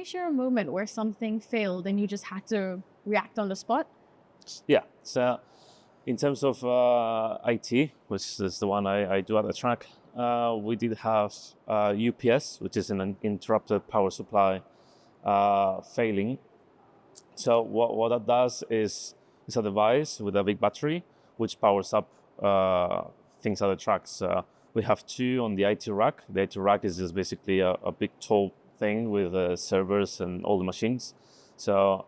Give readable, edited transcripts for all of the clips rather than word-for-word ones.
share a moment where something failed and you just had to react on the spot? Yeah. So in terms of IT, which is the one I do at the track, we did have UPS, which is an interrupted power supply, failing. So what that does is it's a device with a big battery which powers up things at the tracks. We have two on the IT rack. The IT rack is just basically a big tall thing with servers and all the machines. So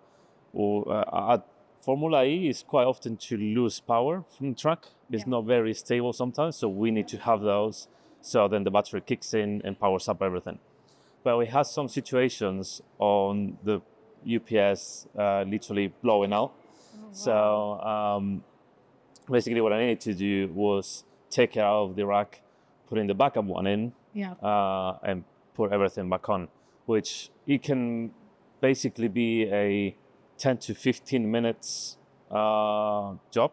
at Formula E is quite often to lose power from the track. It's not very stable sometimes, so we need to have those. So then the battery kicks in and powers up everything. But we had some situations on the UPS literally blowing out. Oh, wow. So basically what I needed to do was take it out of the rack, put in the backup one in, and put everything back on, which it can basically be a 10 to 15 minutes job.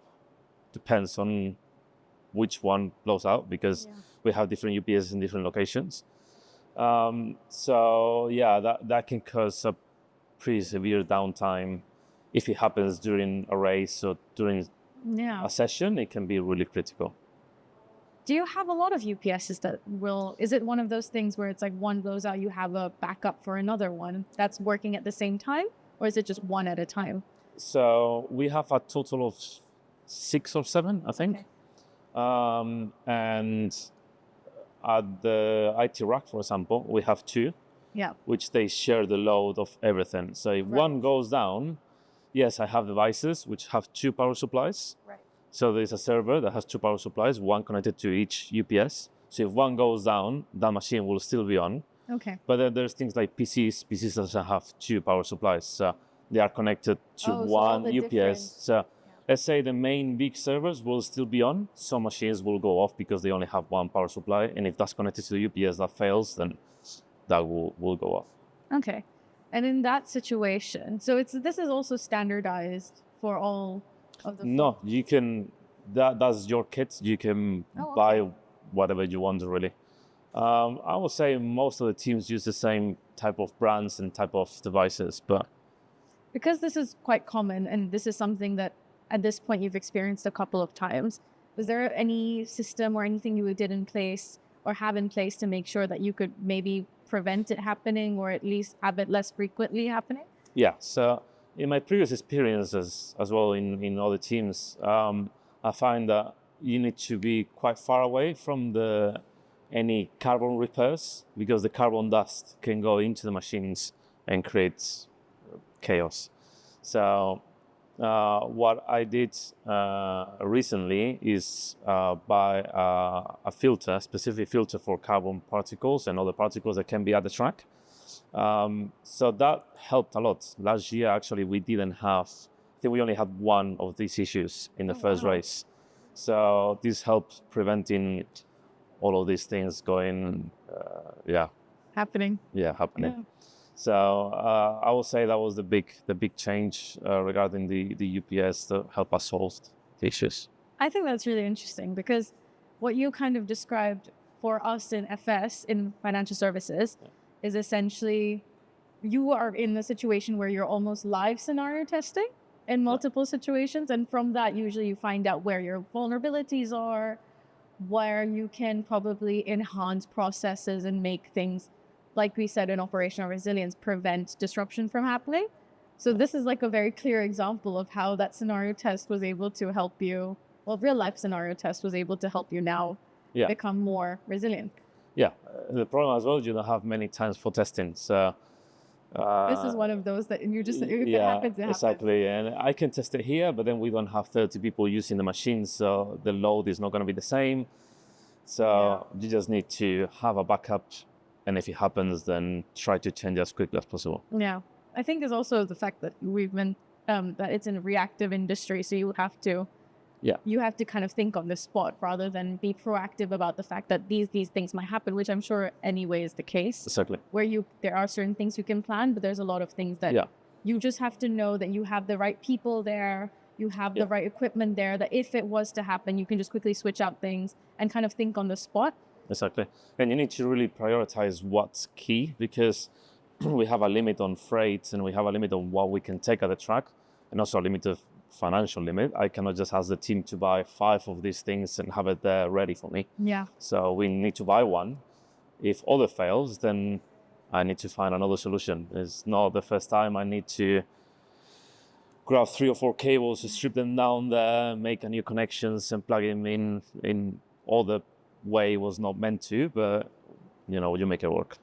Depends on which one blows out, because we have different UPS in different locations. So yeah, that can cause a pretty severe downtime. If it happens during a race or during a session, it can be really critical. Do you have a lot of UPSs that is it one of those things where it's like one blows out, you have a backup for another one that's working at the same time? Or is it just one at a time? So we have a total of 6 or 7, I think. Okay. And at the IT rack, for example, we have 2, which they share the load of everything. So if one goes down, yes, I have devices which have 2 power supplies. Right. So there's a server that has 2 power supplies, one connected to each UPS. So if one goes down, that machine will still be on. Okay. But then there's things like PCs. PCs doesn't have 2 power supplies. So they are connected to one UPS. So let's say the main big servers will still be on. Some machines will go off because they only have 1 power supply. And if that's connected to the UPS that fails, then that will go off. Okay. And in that situation, so this is also standardized for all of the... No, you can, that's your kit. You can buy whatever you want, really. I would say most of the teams use the same type of brands and type of devices, but... Because this is quite common, and this is something that at this point you've experienced a couple of times, was there any system or anything you did in place or have in place to make sure that you could maybe prevent it happening or at least have it less frequently happening? Yeah, so in my previous experiences as well in other teams, I find that you need to be quite far away from any carbon repairs, because the carbon dust can go into the machines and create chaos. So what I did recently is buy a filter, a specific filter for carbon particles and other particles that can be at the track. So that helped a lot. Last year, actually, we didn't have, I think we only had 1 of these issues in the first race. So this helped preventing all of these things going, happening. Yeah, happening. Yeah. So I would say that was the big change regarding the UPS to help us solve the issues. I think that's really interesting, because what you kind of described for us in FS, in financial services, is essentially you are in a situation where you're almost live scenario testing in multiple situations. And from that, usually you find out where your vulnerabilities are, where you can probably enhance processes and make things, like we said, in operational resilience, prevent disruption from happening. So this is like a very clear example of how that scenario test was able to help you. Well, real life scenario test was able to help you now become more resilient. Yeah, the problem as well is you don't have many times for testing. So this is one of those that you just, if it happens, it happens. Exactly. And I can test it here, but then we don't have 30 people using the machine, so the load is not going to be the same. So you just need to have a backup. And if it happens, then try to change as quickly as possible. Yeah. I think there's also the fact that we've been, that it's in a reactive industry. So you have to kind of think on the spot rather than be proactive about the fact that these things might happen, which I'm sure anyway is the case. Exactly. Where there are certain things you can plan, but there's a lot of things that you just have to know that you have the right people there, you have the right equipment there, that if it was to happen, you can just quickly switch out things and kind of think on the spot. Exactly. And you need to really prioritize what's key, because we have a limit on freight and we have a limit on what we can take at the track, and also a limited financial limit. I cannot just ask the team to buy 5 of these things and have it there ready for me. Yeah. So we need to buy one. If other fails, then I need to find another solution. It's not the first time I need to grab 3 or 4 cables, strip them down there, make a new connections and plug them in all the way it was not meant to, but you make it work.